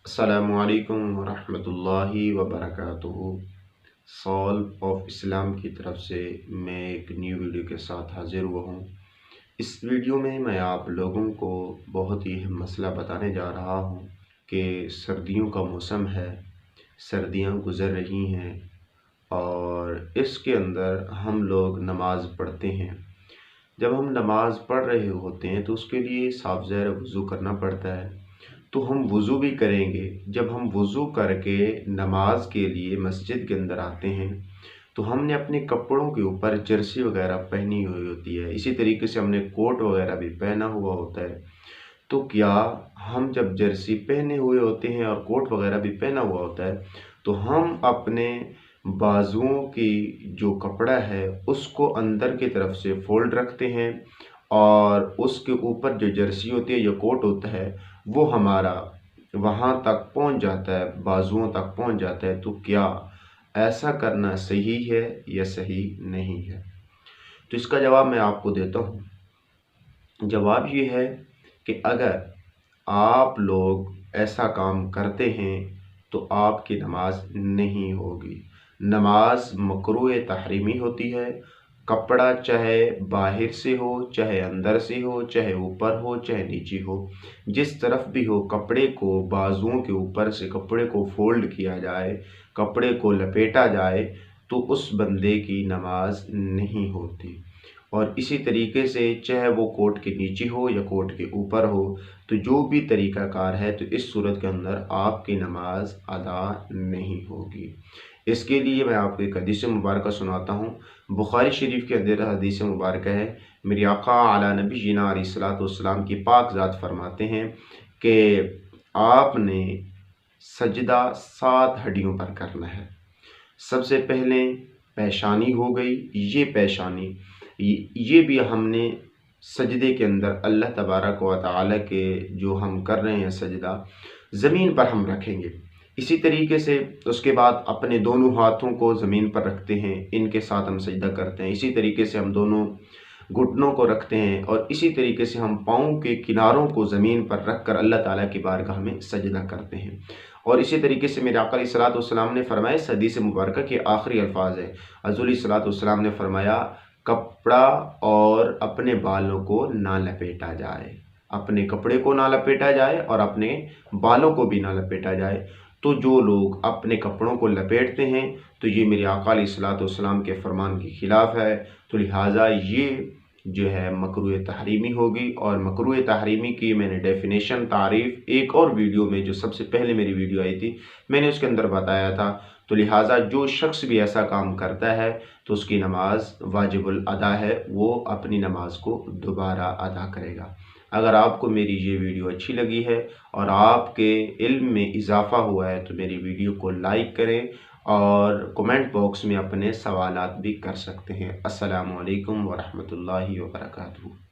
السلام علیکم ورحمۃ اللہ وبرکاتہ۔ سولو آف اسلام کی طرف سے میں ایک نیو ویڈیو کے ساتھ حاضر ہوا ہوں۔ اس ویڈیو میں آپ لوگوں کو بہت ہی اہم مسئلہ بتانے جا رہا ہوں کہ سردیوں کا موسم ہے، سردیاں گزر رہی ہیں اور اس کے اندر ہم لوگ نماز پڑھتے ہیں۔ جب ہم نماز پڑھ رہے ہوتے ہیں تو اس کے لیے صاف ظاہر وضو کرنا پڑتا ہے، تو ہم وضو بھی کریں گے۔ جب ہم وضو کر کے نماز کے لیے مسجد کے اندر آتے ہیں تو ہم نے اپنے کپڑوں کے اوپر جرسی وغیرہ پہنی ہوئی ہوتی ہے، اسی طریقے سے ہم نے کوٹ وغیرہ بھی پہنا ہوا ہوتا ہے۔ تو کیا ہم جب جرسی پہنے ہوئے ہوتے ہیں اور کوٹ وغیرہ بھی پہنا ہوا ہوتا ہے تو ہم اپنے بازوؤں کی جو کپڑا ہے اس کو اندر کی طرف سے فولڈ رکھتے ہیں اور اس کے اوپر جو جرسی ہوتی ہے یا کوٹ ہوتا ہے وہ ہمارا وہاں تک پہنچ جاتا ہے، بازوؤں تک پہنچ جاتا ہے۔ تو کیا ایسا کرنا صحیح ہے یا صحیح نہیں ہے؟ تو اس کا جواب میں آپ کو دیتا ہوں۔ جواب یہ ہے کہ اگر آپ لوگ ایسا کام کرتے ہیں تو آپ کی نماز نہیں ہوگی۔ نماز مکروہ تحریمی ہوتی ہے۔ کپڑا چاہے باہر سے ہو، چاہے اندر سے ہو، چاہے اوپر ہو، چاہے نیچے ہو، جس طرف بھی ہو، کپڑے کو بازوؤں کے اوپر سے کپڑے کو فولڈ کیا جائے، کپڑے کو لپیٹا جائے تو اس بندے کی نماز نہیں ہوتی۔ اور اسی طریقے سے چاہے وہ کوٹ کے نیچے ہو یا کوٹ کے اوپر ہو، تو جو بھی طریقہ کار ہے تو اس صورت کے اندر آپ کی نماز ادا نہیں ہوگی۔ اس کے لیے میں آپ کو ایک حدیث مبارکہ سناتا ہوں۔ بخاری شریف کے اندر حدیث مبارکہ ہے، میری آقا علی نبی جینا علیہ الصلوۃ والسلام کی پاک ذات فرماتے ہیں کہ آپ نے سجدہ 7 ہڈیوں پر کرنا ہے۔ سب سے پہلے پیشانی ہو گئی، یہ پیشانی یہ بھی ہم نے سجدے کے اندر اللہ تبارک و تعالی کے جو ہم کر رہے ہیں سجدہ زمین پر ہم رکھیں گے۔ اسی طریقے سے اس کے بعد اپنے دونوں ہاتھوں کو زمین پر رکھتے ہیں، ان کے ساتھ ہم سجدہ کرتے ہیں۔ اسی طریقے سے ہم دونوں گھٹنوں کو رکھتے ہیں اور اسی طریقے سے ہم پاؤں کے کناروں کو زمین پر رکھ کر اللہ تعالیٰ کی بارگاہ میں سجدہ کرتے ہیں۔ اور اسی طریقے سے میرے آقا علیہ الصلوۃ والسلام نے فرمایا، اس حدیث مبارکہ کے آخری الفاظ ہے، حضور علیہ الصلوۃ والسلام نے فرمایا کپڑا اور اپنے بالوں کو نہ لپیٹا جائے، اپنے کپڑے کو نہ لپیٹا جائے اور اپنے بالوں کو بھی نہ لپیٹا جائے۔ تو جو لوگ اپنے کپڑوں کو لپیٹتے ہیں تو یہ میرے آقا علیہ الصلوۃ والسلام کے فرمان کے خلاف ہے، تو لہٰذا یہ جو ہے مکروہ تحریمی ہوگی۔ اور مکروہ تحریمی کی میں نے ڈیفینیشن تعریف ایک اور ویڈیو میں جو سب سے پہلے میری ویڈیو آئی تھی میں نے اس کے اندر بتایا تھا۔ تو لہٰذا جو شخص بھی ایسا کام کرتا ہے تو اس کی نماز واجب الادا ہے، وہ اپنی نماز کو دوبارہ ادا کرے گا۔ اگر آپ کو میری یہ ویڈیو اچھی لگی ہے اور آپ کے علم میں اضافہ ہوا ہے تو میری ویڈیو کو لائک کریں اور کمنٹ باکس میں اپنے سوالات بھی کر سکتے ہیں۔ السلام علیکم ورحمۃ اللہ وبرکاتہ۔